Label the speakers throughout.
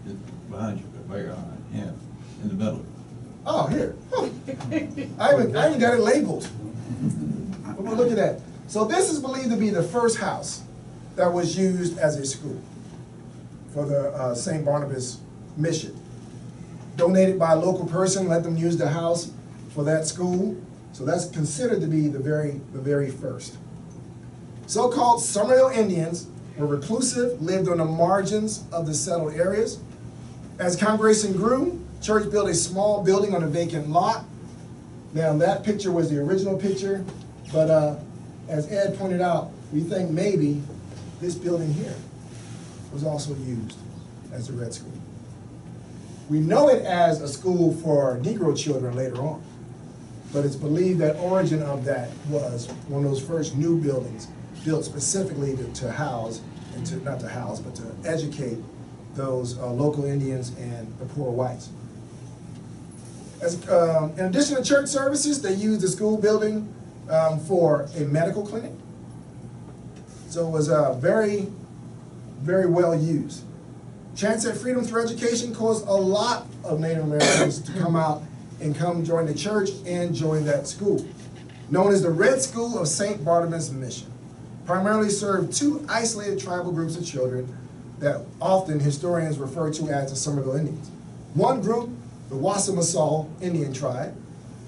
Speaker 1: It's behind you, but right behind, yeah, in the middle.
Speaker 2: Oh, here. Huh. I even got it labeled. Well, look at that. So this is believed to be the first house that was used as a school for the St. Barnabas mission. Donated by a local person, let them use the house for that school. So that's considered to be the very first. So-called Somerville Indians were reclusive, lived on the margins of the settled areas. As congregation grew, church built a small building on a vacant lot. Now that picture was the original picture, but as Ed pointed out, we think maybe this building here was also used as a Red School. We know it as a school for Negro children later on, but it's believed that origin of that was one of those first new buildings built specifically to house, and to, not to house, but to educate those local Indians and the poor whites. In addition to church services, they used the school building for a medical clinic. So it was very, very well used. Chance at freedom through education caused a lot of Native Americans to come out and come join the church and join that school. Known as the Red School of St. Barnabas Mission. Primarily served two isolated tribal groups of children that often historians refer to as the Somerville Indians. One group, the Wassamasaw Indian tribe,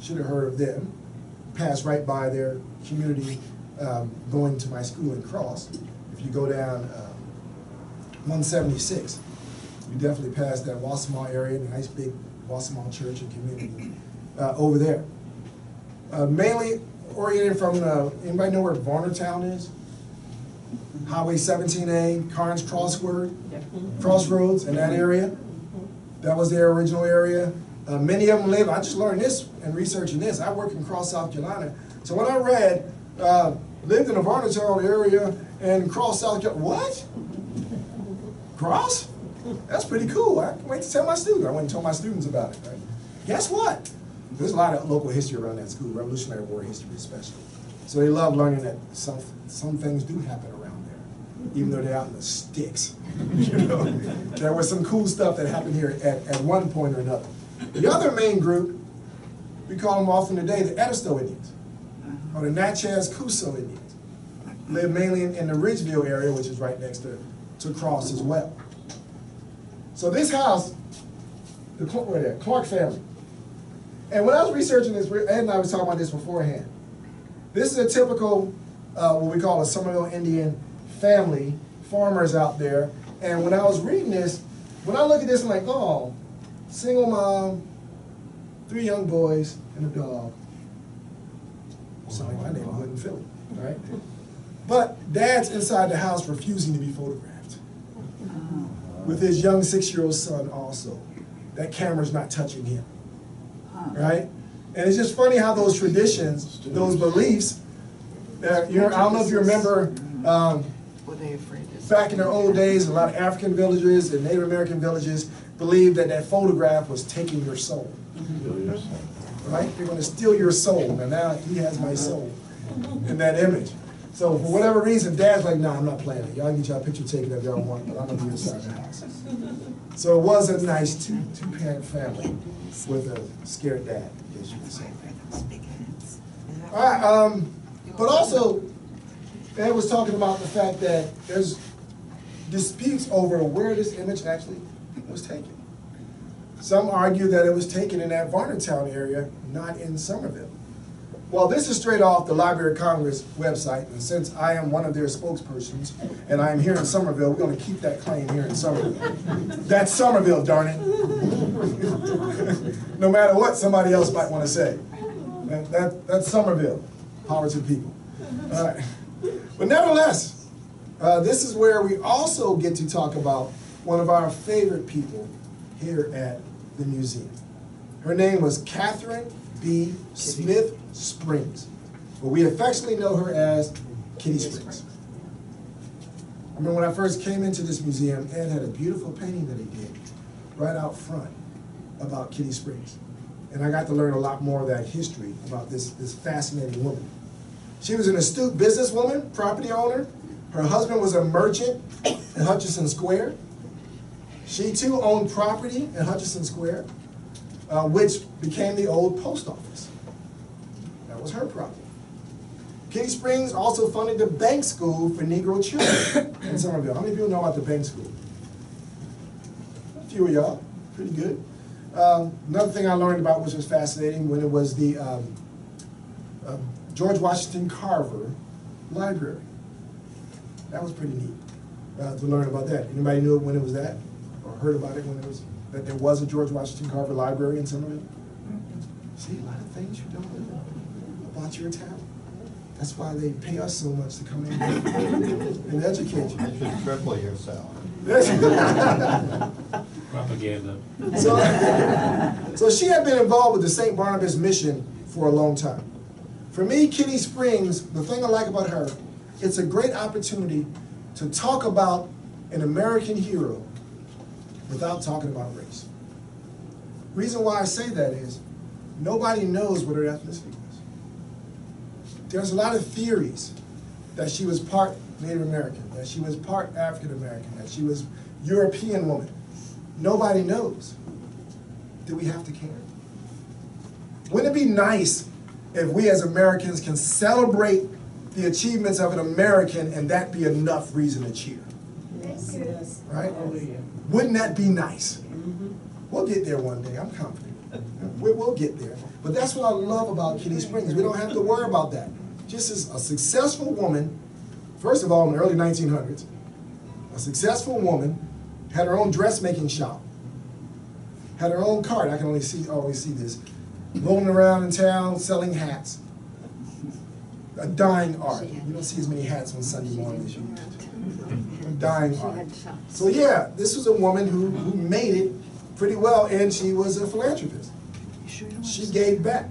Speaker 2: should have heard of them, passed right by their community going to my school in Cross. If you go down 176, you definitely pass that Wassamaw area, the nice big Wassamaw church and community over there. Mainly oriented from, anybody know where Varnertown is? Highway 17A, Carnes Crossroads in that area. That was their original area. Many of them live, I just learned this in researching this. I work in Cross, South Carolina. So when I read, lived in the Varnertown area and Cross, South Carolina, what? Cross? That's pretty cool. I can wait to tell my students. I went and told my students about it. Right? Guess what? There's a lot of local history around that school, Revolutionary War history especially. So they love learning that some things do happen around there, even though they're out in the sticks. You know, there was some cool stuff that happened here at one point or another. The other main group, we call them often today the Edisto Indians, or the Natchez Cusco Indians. Live mainly in the Ridgeville area, which is right next to Cross as well. So this house, the Clark family. And when I was researching this, Ed and I was talking about this beforehand. This is a typical, what we call a Somerville Indian family, farmers out there. And when I was reading this, when I look at this, I'm like, oh, single mom, 3 young boys, and a dog. Sound like my neighborhood in Philly, right? But dad's inside the house refusing to be photographed. With his young 6-year-old son also. That camera's not touching him, right? And it's just funny how those traditions, those beliefs, I don't know if you remember, back in the old days, a lot of African villages and Native American villages believed that that photograph was taking your soul, right? They're going to steal your soul, and now he has my soul in that image. So for whatever reason, dad's like, nah, I'm not playing it. Y'all can get y'all picture taken if y'all want, but I'm going to be inside the house. So it was a nice two-parent family with a scared dad, I guess you could say. All right, but also, Ed was talking about the fact that there's disputes over where this image actually was taken. Some argue that it was taken in that Varnertown area, not in Somerville. Well, this is straight off the Library of Congress website, and since I am one of their spokespersons, and I am here in Somerville, we're going to keep that claim here in Somerville. That's Somerville, darn it. No matter what somebody else might want to say. That's Somerville. Power to the people. All right. But nevertheless, this is where we also get to talk about one of our favorite people here at the museum. Her name was Catherine B. Smith Springs, but we affectionately know her as Kitty Springs. I remember when I first came into this museum, Ed had a beautiful painting that he did right out front about Kitty Springs. And I got to learn a lot more of that history about this fascinating woman. She was an astute businesswoman, property owner. Her husband was a merchant in Hutchinson Square. She too owned property in Hutchinson Square, which became the old post office. That was her property. Kitty Springs also funded the bank school for Negro children in Somerville. How many people know about the bank school? A few of y'all, pretty good. Another thing I learned about, which was fascinating, when it was the George Washington Carver Library. That was pretty neat to learn about that. Anybody knew when it was that? Or heard about it when it was, that there was a George Washington Carver Library in Somerville? See, a lot of things you don't know about your town. That's why they pay us so much to come in and educate you.
Speaker 3: You should triple your salary.
Speaker 4: Propaganda.
Speaker 2: So she had been involved with the St. Barnabas mission for a long time. For me, Kitty Springs, the thing I like about her, it's a great opportunity to talk about an American hero without talking about race. Reason why I say that is, nobody knows what her ethnicity was. There's a lot of theories that she was part Native American, that she was part African American, that she was European woman. Nobody knows. Do we have to care? Wouldn't it be nice if we as Americans can celebrate the achievements of an American and that be enough reason to cheer?
Speaker 5: Yes.
Speaker 2: Right? Wouldn't that be nice? We'll get there one day, I'm confident. We'll get there. But that's what I love about Kitty Springs. We don't have to worry about that. Just as a successful woman, first of all, in the early 1900s, a successful woman had her own dressmaking shop, had her own cart. I can always see this, rolling around in town selling hats. A dying art. You don't see as many hats on Sunday morning as you used to. A dying art. So yeah, this was a woman who made it pretty well, and she was a philanthropist. She gave back.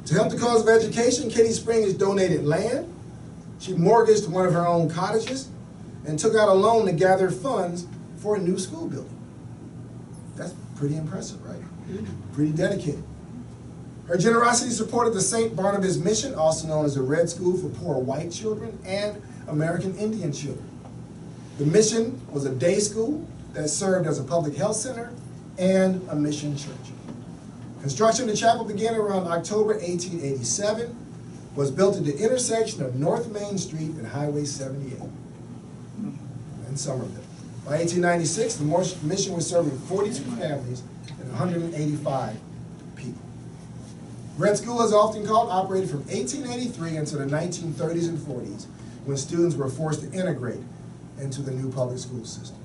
Speaker 2: To help the cause of education, Kitty Springs donated land. She mortgaged one of her own cottages and took out a loan to gather funds for a new school building. That's pretty impressive, right? Pretty dedicated. Her generosity supported the St. Barnabas Mission, also known as the Red School for Poor White Children and American Indian Children. The mission was a day school that served as a public health center and a mission church. Construction of the chapel began around October 1887, was built at the intersection of North Main Street and Highway 78 in Somerville. By 1896, the mission was serving 42 families and 185 people. Red School, as often called, operated from 1883 until the 1930s and 40s, when students were forced to integrate into the new public school system.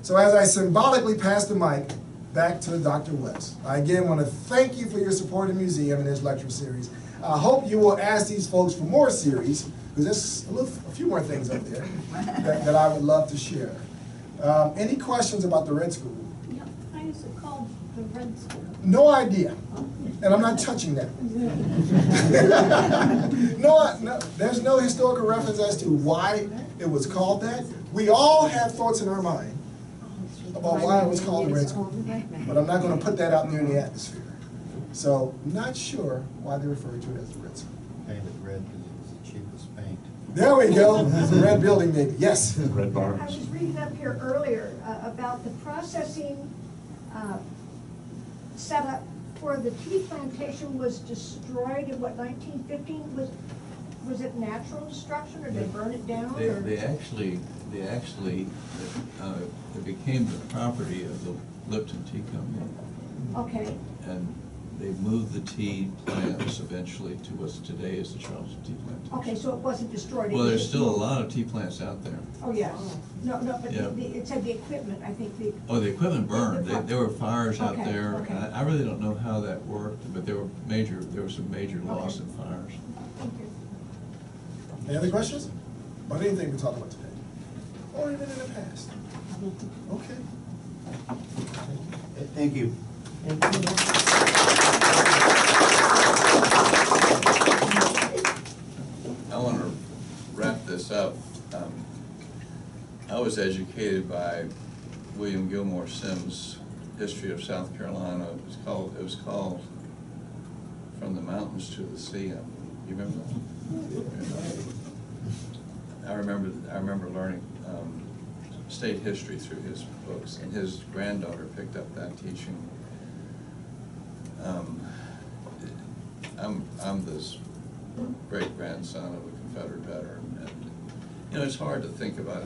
Speaker 2: So as I symbolically pass the mic back to Dr. West, I again want to thank you for your support of the museum and this lecture series. I hope you will ask these folks for more series, because there's a few more things up there that I would love to share. Any questions about the Red School?
Speaker 5: Yeah, why is it called the Red School?
Speaker 2: No idea, and I'm not touching that. No, there's no historical reference as to why it was called that. We all have thoughts in our mind about why it was called the Red School, but I'm not going to put that out there in the atmosphere. So, not sure why they refer to it as the Red School.
Speaker 3: Painted red because it's the cheapest paint.
Speaker 2: There we go. It's a red building, maybe. Yes.
Speaker 1: Red
Speaker 6: I
Speaker 1: bars.
Speaker 6: was reading up here earlier about the processing setup where the tea plantation was destroyed in what, 1915? Was it natural destruction, or did they burn it down? Or?
Speaker 1: They actually, it became the property of the Lipton Tea Company.
Speaker 6: Okay.
Speaker 1: And they moved the tea plants eventually to what's today is the Charleston Tea Plantation.
Speaker 6: Okay, so it wasn't destroyed.
Speaker 1: Well,
Speaker 6: it
Speaker 1: there's
Speaker 6: was
Speaker 1: still a
Speaker 6: moved.
Speaker 1: lot of tea plants out there.
Speaker 6: Oh, yes. No, but
Speaker 1: Yeah.
Speaker 6: it said the equipment, I think the.
Speaker 1: Oh, the equipment burned. There were fires out
Speaker 6: Okay,
Speaker 1: there.
Speaker 6: okay.
Speaker 1: I really don't know how that worked, but there was some major loss in fires.
Speaker 6: Thank you.
Speaker 2: Any other questions about anything we talked about today? Or even in the past? Okay.
Speaker 3: Thank you.
Speaker 1: I want to wrap this up. I was educated by William Gilmore Sims' History of South Carolina. It was called From the Mountains to the Sea. You remember that? I remember learning, state history through his books, and his granddaughter picked up that teaching. I'm this great-grandson of a Confederate veteran, and, you know, it's hard to think about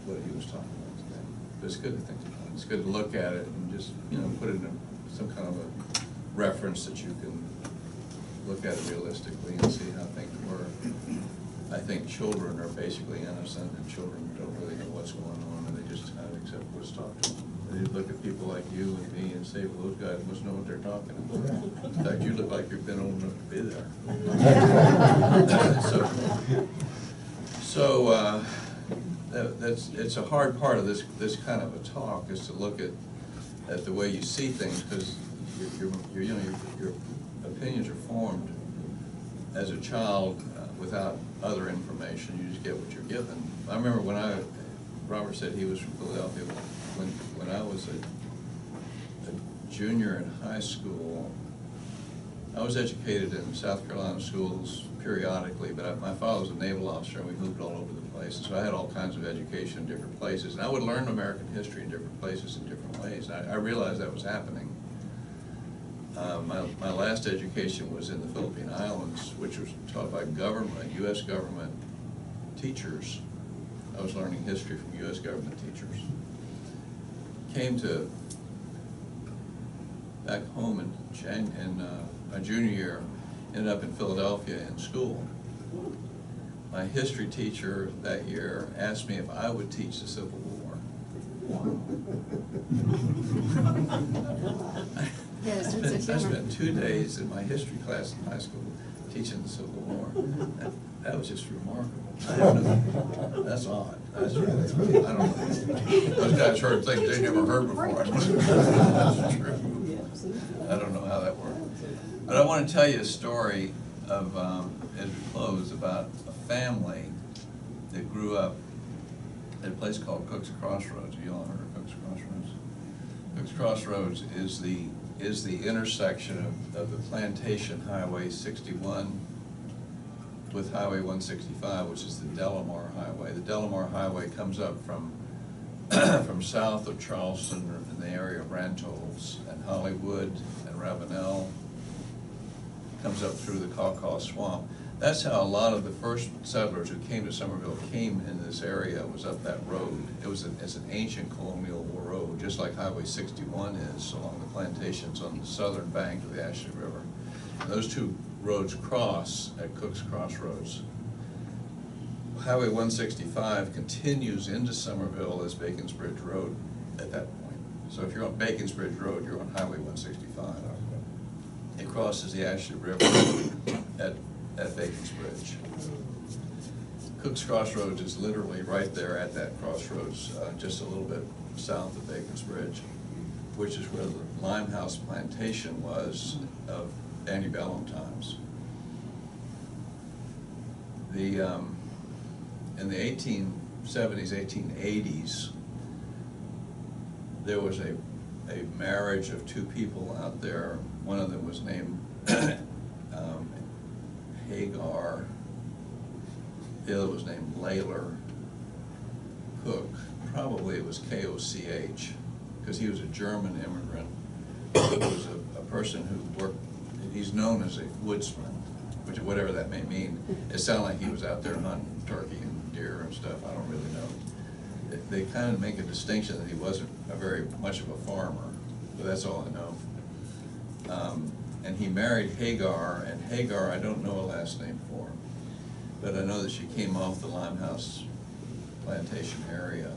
Speaker 1: what he was talking about today, but it's good to think about it. It's good to look at it and just, you know, put it in some kind of a reference that you can look at it realistically and see how things work. I think children are basically innocent, and children don't really know what's going on, and they just kind of accept what's taught to them. They look at people like you and me and say, well, those guys must know what they're talking about. In fact, you look like you've been old enough to be there. It's a hard part of this kind of a talk, is to look at the way you see things, because your opinions are formed as a child without other information. You just get what you're given. I remember when Robert said he was from Philadelphia. When I was a junior in high school, I was educated in South Carolina schools periodically, but my father was a naval officer, and we moved all over the place. So I had all kinds of education in different places, and I would learn American history in different places in different ways. And I realized that was happening. My last education was in the Philippine Islands, which was taught by government, U.S. government teachers. I was learning history from U.S. government teachers. Came to back home in my junior year, ended up in Philadelphia in school. My history teacher that year asked me if I would teach the Civil War. I spent 2 days in my history class in high school teaching the Civil War. That was just remarkable. That's odd. That's really, I don't know. Those guys heard things they never heard before. That's true. I don't know how that worked. But I want to tell you a story of, as we close, about a family that grew up at a place called Cook's Crossroads. You all heard of Cook's Crossroads? Cook's Crossroads is the intersection of the Plantation Highway 61 with Highway 165, which is the Delamar Highway. The Delamar Highway comes up from south of Charleston, in the area of Rantols and Hollywood and Ravenel, comes up through the Caw Swamp. That's how a lot of the first settlers who came to Somerville came in this area, was up that road. It's an ancient colonial road, just like Highway 61 is along the plantations on the southern bank of the Ashley River. And those two roads cross at Cook's Crossroads. Highway 165 continues into Somerville as Bacon's Bridge Road at that point. So if you're on Bacon's Bridge Road, you're on Highway 165. It crosses the Ashley River at Bacon's Bridge. Cook's Crossroads is literally right there at that crossroads, just a little bit south of Bacon's Bridge, which is where the Limehouse plantation was of antebellum times. In the 1870s, 1880s, there was a marriage of two people out there. One of them was named Hagar. The other was named Layler Cook. Probably it was K-O-C-H, because he was a German immigrant. He was a person who worked, he's known as a woodsman, which, whatever that may mean. It sounded like he was out there hunting turkey and deer and stuff. I don't really know. They kind of make a distinction that he wasn't very much of a farmer, but that's all I know. And he married Hagar, and Hagar I don't know a last name for, but I know that she came off the Limehouse plantation area.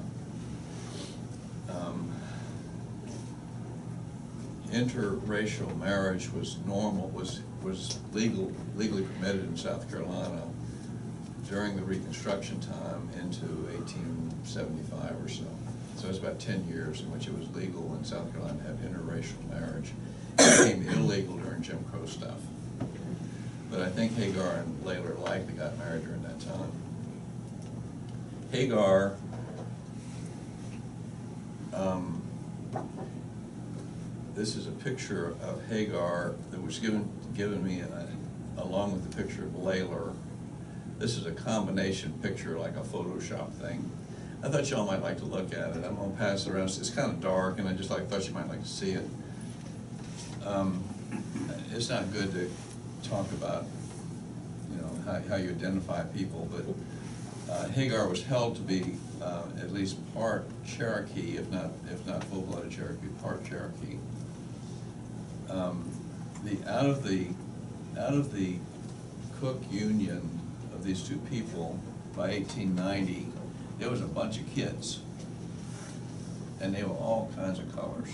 Speaker 1: Interracial marriage was normal, was legally permitted in South Carolina during the Reconstruction time into 1875 or so. So it was about 10 years in which it was legal in South Carolina to have interracial marriage. It became illegal during Jim Crow stuff. But I think Hagar and Layler likely got married during that time. Hagar this is a picture of Hagar that was given me along with the picture of Layler. This is a combination picture, like a Photoshop thing. I thought y'all might like to look at it. I'm gonna pass it around. It's kind of dark, and I just thought you might like to see it. It's not good to talk about, you know, how you identify people, but Hagar was held to be at least part Cherokee, if not full-blooded Cherokee, part Cherokee. Out of the Cook Union of these two people by 1890, there was a bunch of kids, and they were all kinds of colors.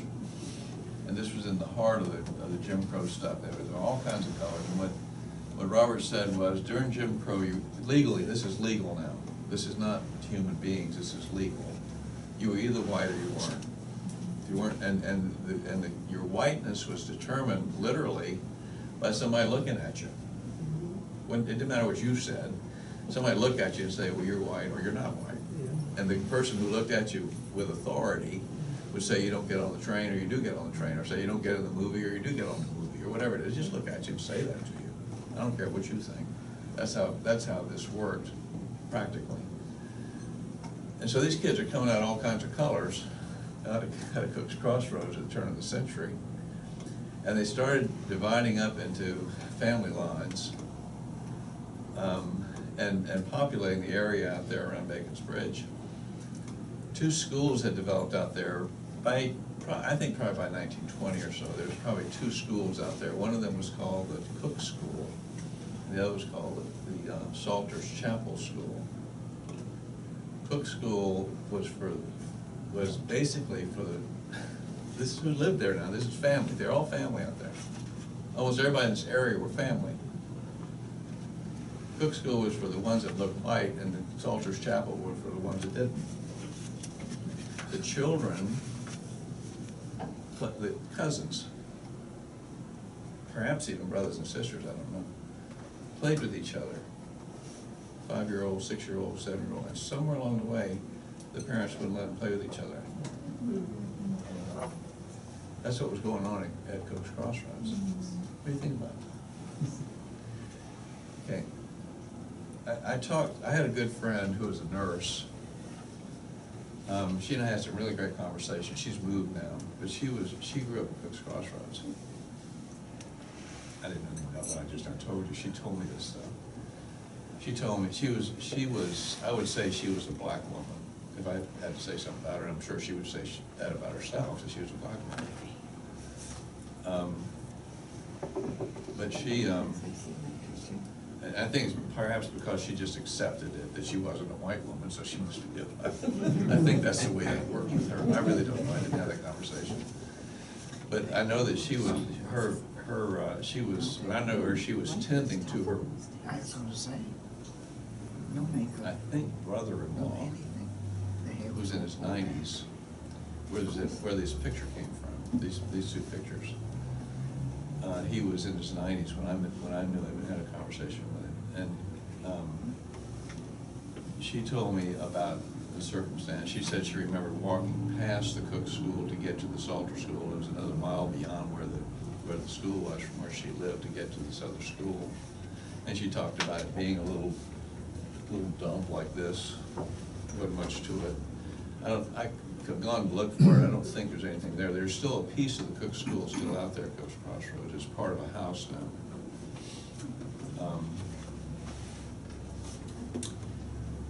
Speaker 1: And this was in the heart of the Jim Crow stuff. There was all kinds of colors. And what Robert said was, during Jim Crow, legally, this is legal now. This is not human beings. This is legal. You were either white or you weren't. If you weren't, and your whiteness was determined literally by somebody looking at you. When it didn't matter what you said. Somebody looked at you and say, well, you're white or you're not white. And the person who looked at you with authority would say you don't get on the train or you do get on the train, or say you don't get in the movie or you do get on the movie, or whatever it is. Just look at you and say that to you. I don't care what you think. That's how this worked practically. And so these kids are coming out all kinds of colors out of Cook's Crossroads at the turn of the century. And they started dividing up into family lines and populating the area out there around Bacon's Bridge. 2 schools had developed out there I think probably by 1920 or so. There was probably 2 schools out there. One of them was called the Cook School, and the other was called the Salters Chapel School. Cook School was basically for this is who lived there now. This is family. They're all family out there. Almost everybody in this area were family. Cook School was for the ones that looked white, and the Salters Chapel were for the ones that didn't. The children, the cousins, perhaps even brothers and sisters, I don't know, played with each other. 5-year-old, 6-year-old, 7-year-old, and somewhere along the way, the parents wouldn't let them play with each other. That's what was going on at Cook's Crossroads. What do you think about that? Okay. I had a good friend who was a nurse. She and I had some really great conversations. She's moved now, but she grew up at Cook's Crossroads. I didn't know what I told you. She told me this stuff. She told me she was, I would say she was a black woman. If I had to say something about her, I'm sure she would say that about herself, that she was a black woman. But she, I think it's perhaps because she just accepted it, that she wasn't a white woman, so she must be black. I think that's the way it worked with her. I really don't know. I didn't have that conversation. But I know that she was, when I know her, she was tending to her,
Speaker 4: I was going to say, no makeup.
Speaker 1: I think, brother-in-law, who was in his 90s, where this picture came from, these 2 pictures. He was in his 90s when I knew him and had a conversation with him. And she told me about the circumstance. She said she remembered walking past the Cook School to get to the Salter School. It was another mile beyond where the school was from where she lived to get to this other school. And she talked about it being a little dump like this. There wasn't much to it. I could have gone to look for it. I don't think there's anything there. There's still a piece of the Cook School still out there at Cook's Crossroads. It's part of a house now.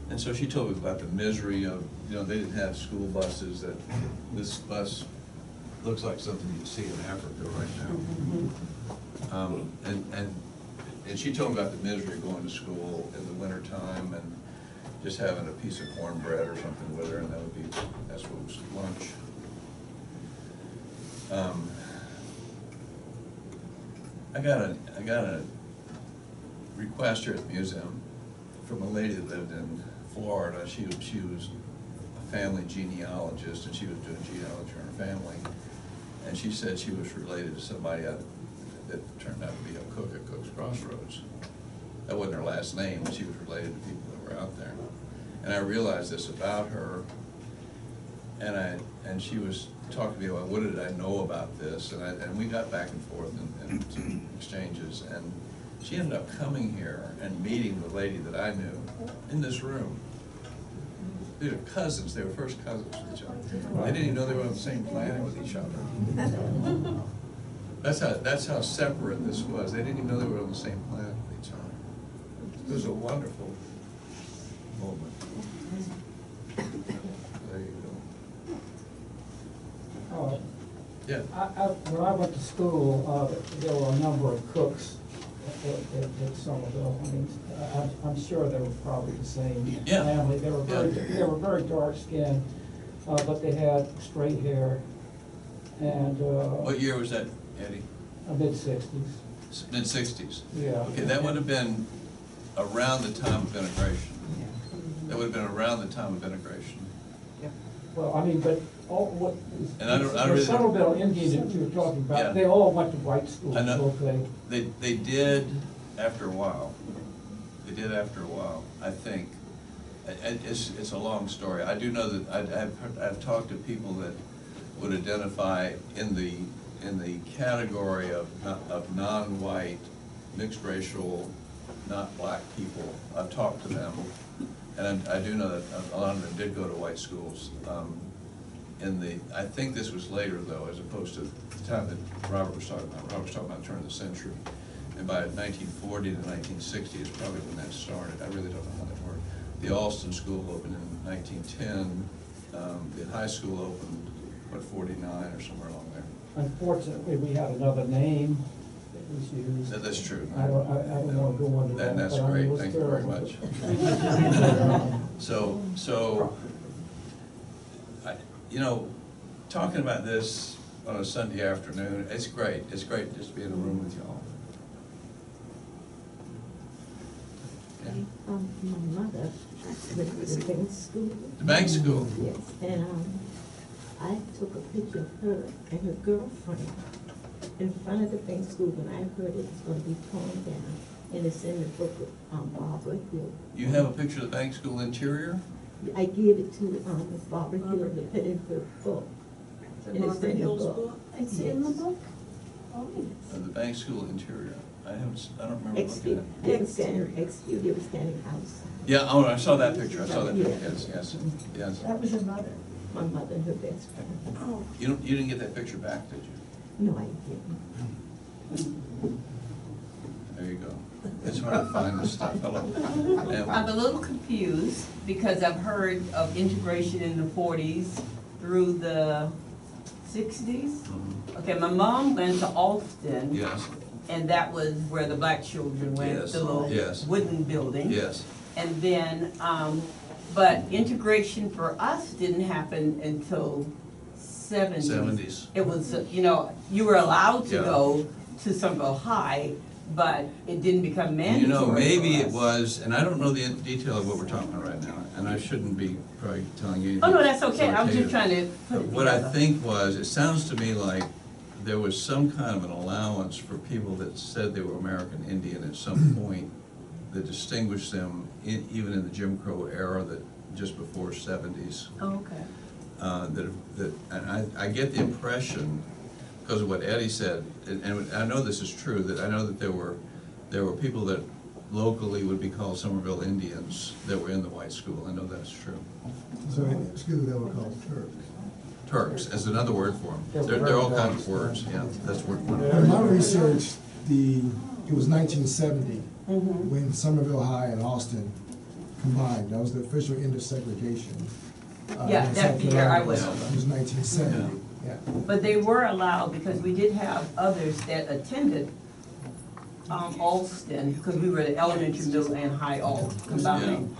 Speaker 1: And so she told me about the misery of, they didn't have school buses. That this bus looks like something you'd see in Africa right now. And she told me about the misery of going to school in the wintertime and just having a piece of cornbread or something with her, and that's what was lunch. I got a request here at the museum from a lady that lived in Florida. She was a family genealogist, and she was doing genealogy in her family. And she said she was related to somebody that turned out to be a cook at Cook's Crossroads. That wasn't her last name, but she was related to people that were out there. And I realized this about her, and she was talking to me about what did I know about this, and we got back and forth in some exchanges, and she ended up coming here and meeting the lady that I knew in this room. They were cousins, they were first cousins with each other. They didn't even know they were on the same planet with each other. That's how separate this was. They didn't even know they were on the same planet with each other. It was a wonderful moment. There you go. Yeah.
Speaker 7: When I went to school, there were a number of cooks at Somerville. I mean, I'm sure they were probably the same
Speaker 1: Yeah.
Speaker 7: family. They were very dark skinned, but they had straight hair and
Speaker 1: What year was that, Eddie?
Speaker 7: mid-60s.
Speaker 1: Mid-60s?
Speaker 7: Yeah.
Speaker 1: Okay, that would have been around the time of integration. That would have been around the time of integration.
Speaker 7: Well, I mean, but all what
Speaker 1: And I
Speaker 7: the
Speaker 1: really-
Speaker 7: Somerville Indians that you were talking
Speaker 1: Yeah.
Speaker 7: about, they all went to white schools,
Speaker 1: I know.
Speaker 7: okay?
Speaker 1: They did after a while. They did after a while, I think. It's a long story. I do know that I've talked to people that would identify in the category of non-white, mixed racial, not black people. I've talked to them, and I do know that a lot of them did go to white schools. I think this was later though, as opposed to the time that Robert was talking about. Robert was talking about the turn of the century. And by 1940 to 1960 is probably when that started. I really don't know how that worked. The Alston School opened in 1910. The high school opened, 49 or somewhere along there.
Speaker 7: Unfortunately, we had another name that was used.
Speaker 1: That's true.
Speaker 7: I don't want to go into that.
Speaker 1: That's
Speaker 7: but I mean,
Speaker 1: great,
Speaker 7: it was
Speaker 1: thank you very
Speaker 7: terrible.
Speaker 1: much. So, talking about this on a Sunday afternoon, it's great. It's great just to be in a room with y'all. Yeah.
Speaker 8: My mother went to the bank school.
Speaker 1: The bank school?
Speaker 8: Yes, and I took a picture of her and her girlfriend in front of the bank school when I heard it was going to be torn down. And it's in the book of Barbara Hill.
Speaker 1: You have a picture of the bank school interior?
Speaker 8: I gave it to Barbara Hill to put in her book. And it's in the book.
Speaker 5: It's in the book? Oh,
Speaker 1: Of the bank school interior? I don't remember looking
Speaker 8: Exterior,
Speaker 1: at it.
Speaker 8: they were standing house.
Speaker 1: Yeah, oh, I saw that picture. I saw that picture. Yes.
Speaker 6: That was your mother.
Speaker 8: My mother and her best friend.
Speaker 6: Oh.
Speaker 1: You didn't get that picture back, did you?
Speaker 8: No, I didn't.
Speaker 1: There you go. It's hard to find this stuff. Hello.
Speaker 9: I'm a little confused because I've heard of integration in the 40s through the 60s. Okay, my mom went to Alston.
Speaker 1: Yes,
Speaker 9: And that was where the black children went,
Speaker 1: Yes,
Speaker 9: the little
Speaker 1: yes.
Speaker 9: wooden building.
Speaker 1: yes.
Speaker 9: And then, but integration for us didn't happen until 70s.
Speaker 1: 70s.
Speaker 9: It was, you were allowed to
Speaker 1: Yeah.
Speaker 9: go to Somerville High, but it didn't become mandatory
Speaker 1: Maybe
Speaker 9: for
Speaker 1: it
Speaker 9: us.
Speaker 1: was, and I don't know the detail of what we're talking about right now, and I shouldn't be probably telling you.
Speaker 9: Oh, no, that's okay, I was just
Speaker 1: authoritative.
Speaker 9: trying to put it
Speaker 1: What I
Speaker 9: together.
Speaker 1: think was, it sounds to me like there was some kind of an allowance for people that said they were American Indian at some point that distinguished them, even in the Jim Crow era, that just before 70s.
Speaker 9: Oh, okay.
Speaker 1: And I get the impression, because of what Eddie said, and I know this is true, that I know that there were people that locally would be called Somerville Indians that were in the white school. I know that's true.
Speaker 10: So in school they were called Turks.
Speaker 1: Turks is another word for them. They're all kinds of words, yeah, that's word.
Speaker 2: In my research, it was 1970 when Somerville High and Austin combined. That was the official end of segregation.
Speaker 9: Yeah,
Speaker 2: in
Speaker 9: that's
Speaker 2: South
Speaker 9: the year I
Speaker 2: Carolina.
Speaker 9: was.
Speaker 2: It was 1970, yeah.
Speaker 9: But they were allowed, because we did have others that attended Alston, because we were at elementary, middle, and high all combined.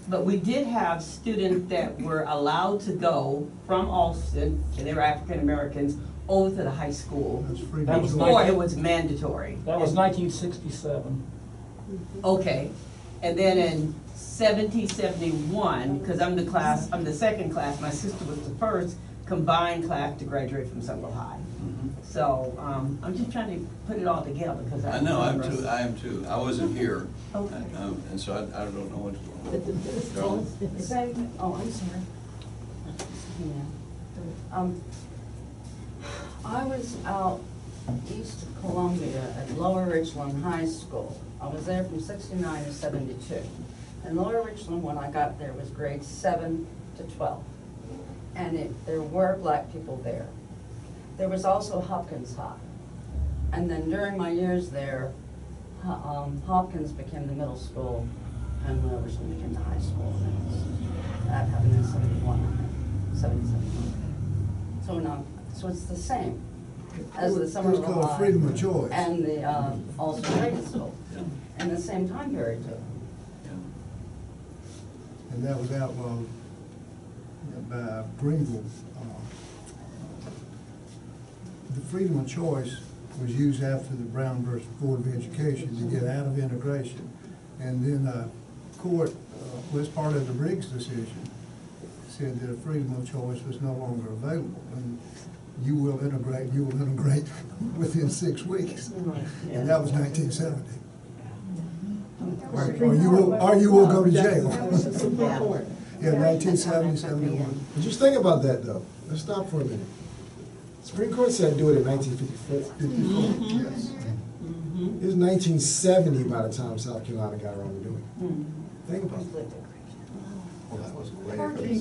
Speaker 9: But we did have students that were allowed to go from Alston, and they were African Americans, over to the high school.
Speaker 10: That's free.
Speaker 7: That was
Speaker 9: Before it
Speaker 7: 19
Speaker 9: was mandatory.
Speaker 7: That was 1967.
Speaker 9: Okay, and then in 71, because I'm the second class, my sister was the first combined class to graduate from Somerville High. So, I'm just trying to put it all together, because
Speaker 1: I know,
Speaker 9: remember.
Speaker 1: I am too. I wasn't here,
Speaker 9: Okay.
Speaker 1: and so I don't know what's going
Speaker 8: But the first
Speaker 1: Darling?
Speaker 8: Alston,
Speaker 5: Oh, I'm sorry. Yeah. I was out east of Columbia at Lower Ridgeland High School. I was there from 69 to 72.
Speaker 11: In Lower Richland, when I got there, was grades 7 to 12. And there were black people there. There was also Hopkins High. And then during my years there, Hopkins became the middle school and Lower Richland became the high school. That happened in 71, I think, 71. So it's the same as the Somerville
Speaker 10: It was called
Speaker 11: High
Speaker 10: freedom of choice.
Speaker 11: and the Ulster Trade School. And the same time period too.
Speaker 10: And that was outlawed by Greenville. The freedom of choice was used after the Brown versus Board of Education to get out of integration. And then court, was part of the Briggs decision, said that freedom of choice was no longer available. And you will integrate within 6 weeks. And that was 1970. Or you will go to jail. Yeah, 1970, 71.
Speaker 2: But just think about that though. Let's stop for a minute. Supreme Court said do it in 1954.
Speaker 10: Yes.
Speaker 2: It was 1970 by the time South Carolina got around to doing it. Think about it.
Speaker 3: Well, that was later.
Speaker 6: Party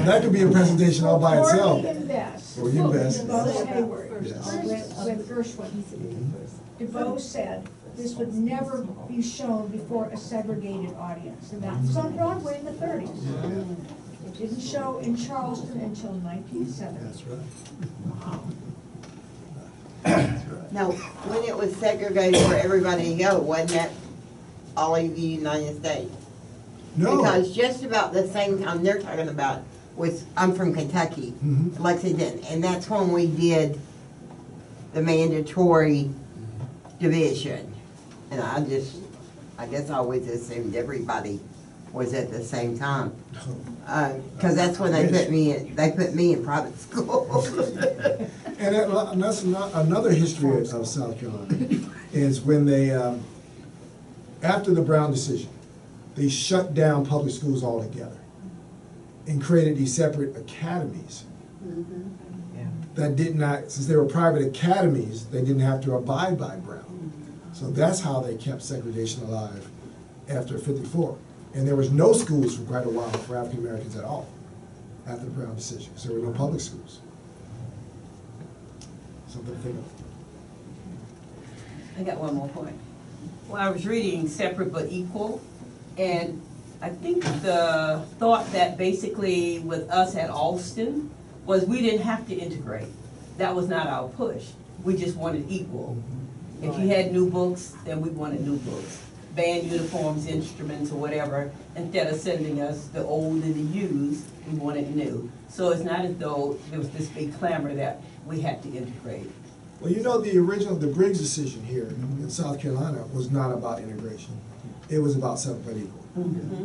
Speaker 2: That could be a presentation all by itself.
Speaker 6: Party invest.
Speaker 2: Or you best.
Speaker 6: DeVos Hayward,
Speaker 2: Yes.
Speaker 6: with Gershwin. DeVos said this would never be shown before a segregated audience, and that was on Broadway in the 30s. It didn't show in Charleston until 1970.
Speaker 10: That's right.
Speaker 12: Now, when it was segregated for everybody to go, wasn't that all over the United States?
Speaker 2: No.
Speaker 12: Because just about the same time they're talking about was, I'm from Kentucky,
Speaker 2: Mhm.
Speaker 12: Lexington, and that's when we did the mandatory division. And I guess I always assumed everybody was at the same time. Cause that's when they put me in private school.
Speaker 2: And that's another history of South Carolina, is when they, after the Brown decision, they shut down public schools altogether and created these separate academies that did not, since they were private academies, they didn't have to abide by Brown. So that's how they kept segregation alive after '54. And there was no schools for quite a while for African Americans at all after the Brown decision. So there were no public schools. Something to think of.
Speaker 9: I got one more point. Well, I was reading Separate but Equal, and I think the thought that basically with us at Alston was we didn't have to integrate. That was not our push. We just wanted equal. If you had new books, then we wanted new books. Band uniforms, instruments, or whatever, instead of sending us the old and the used, we wanted new. So it's not as though there was this big clamor that we had to integrate.
Speaker 2: Well, you know, the Briggs decision here in South Carolina was not about integration. It was about separate but equal.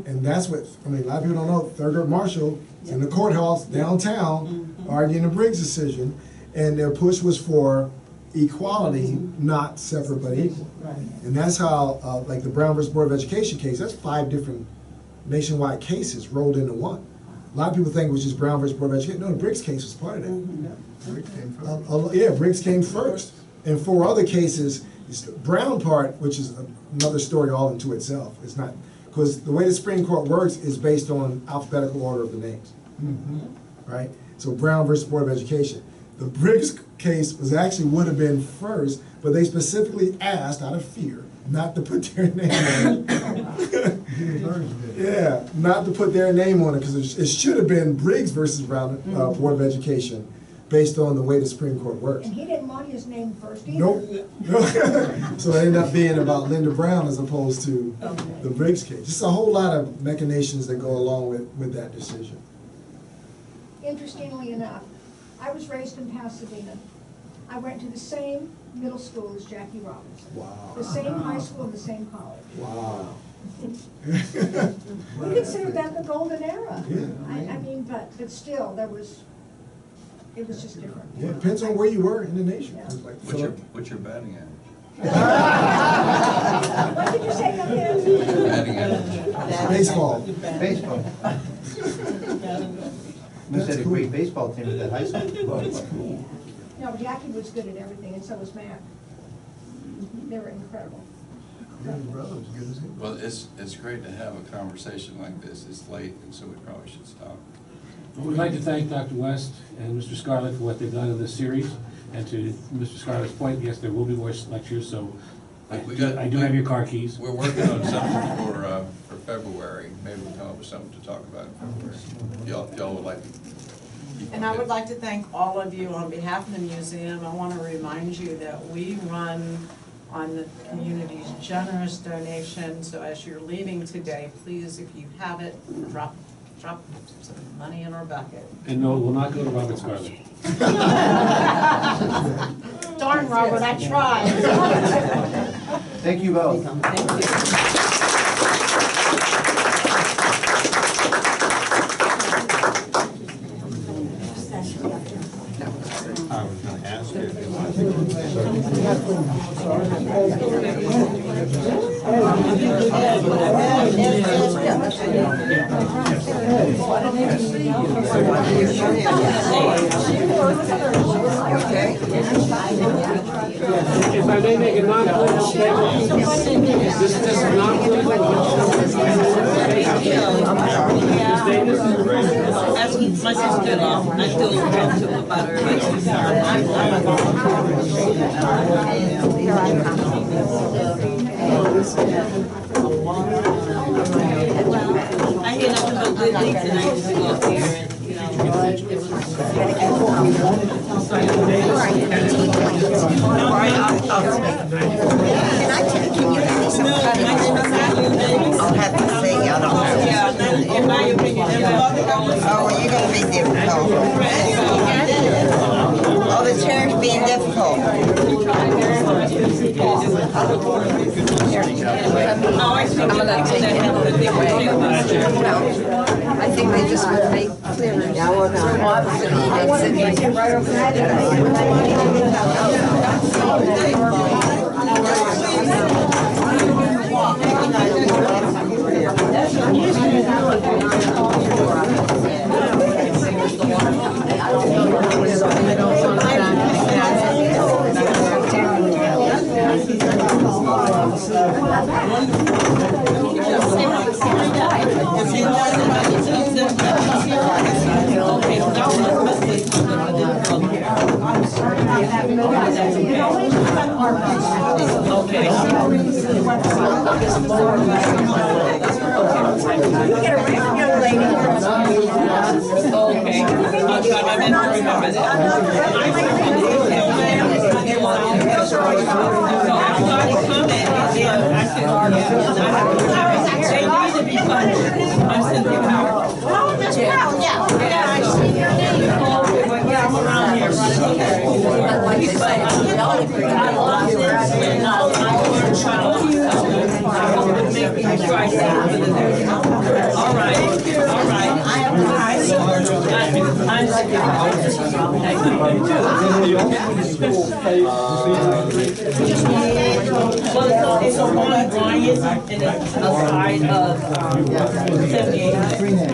Speaker 2: And that's what, a lot of people don't know, Thurgood Marshall is in the courthouse downtown arguing the Briggs decision, and their push was for equality, not separate but equal. And that's how, like the Brown versus Board of Education case, that's 5 different nationwide cases rolled into one. A lot of people think it was just Brown versus Board of Education. No, the Briggs case was part of that.
Speaker 10: Briggs came first.
Speaker 2: Yeah, Briggs came first. And 4 other cases, it's the Brown part, which is another story all into itself. It's not, because the way the Supreme Court works is based on alphabetical order of the names. Right? So Brown versus Board of Education. The Briggs case would have been first, but they specifically asked, out of fear, not to put their name on it. Yeah, not to put their name on it, because it should have been Briggs versus Brown Board of Education, based on the way the Supreme Court works.
Speaker 6: And he didn't want his name first either.
Speaker 2: Nope. So it ended up being about Linda Brown as opposed to the Briggs case. Just a whole lot of machinations that go along with that decision.
Speaker 6: Interestingly enough, I was raised in Pasadena. I went to the same middle school as Jackie Robinson.
Speaker 2: Wow.
Speaker 6: The same high school and the same college.
Speaker 2: Wow.
Speaker 6: We consider that the golden era.
Speaker 2: Yeah.
Speaker 6: I mean, but still, it was just different.
Speaker 2: Yeah, it depends on where you were in the nation.
Speaker 6: Yeah.
Speaker 2: It's like
Speaker 1: What's your batting average?
Speaker 6: What did you say, young man?
Speaker 1: Batting average.
Speaker 2: Baseball.
Speaker 3: Baseball. Must have a great baseball team at that high school.
Speaker 6: No, Jackie was good at everything, and so was Matt. They were incredible.
Speaker 10: Yeah, his brother was good as he.
Speaker 1: Well, it's great to have a conversation like this. It's late, and so we probably should stop.
Speaker 13: We'd like to thank Dr. West and Mr. Scarlett for what they've done in this series. And to Mr. Scarlett's point, yes, there will be more lectures, so I do have your car keys.
Speaker 1: We're working on something for February. Maybe we'll come up with something to talk about in February. Y'all would like to keep
Speaker 14: And
Speaker 1: on
Speaker 14: I would
Speaker 1: it.
Speaker 14: like to thank all of you on behalf of the museum. I want to remind you that we run on the community's generous donation. So as you're leaving today, please, if you have it, drop some money in our bucket.
Speaker 13: And no, it will not go to Robert Scarlett.
Speaker 6: Darn, Robert, I tried.
Speaker 3: Thank you both.
Speaker 9: Thank you.
Speaker 15: I was gonna ask you if you wanted
Speaker 13: If I may make a non-political statement, this is non-political.
Speaker 9: That's my sister-in-law. I still talk to him about her. I hear nothing but good things, and I just go up here and, you know, it was.
Speaker 12: I'll have to see, I don't know.
Speaker 9: Yeah, in my opinion,
Speaker 12: Oh, you're gonna be difficult. Oh, the chair's being difficult.
Speaker 9: Oh, I think that have a good thing to say about it.
Speaker 11: I think they just would make clearer. Now we're not.
Speaker 9: Okay, I'll try my best to remember that. So I started commenting, I said, they need to be funded. I'm Cynthia Powell.
Speaker 6: Oh, Miss Powell, yeah.
Speaker 9: Yeah, I see your name. Yeah, I'm around here, right? All right. It's on Bryant, and it's a side of 78.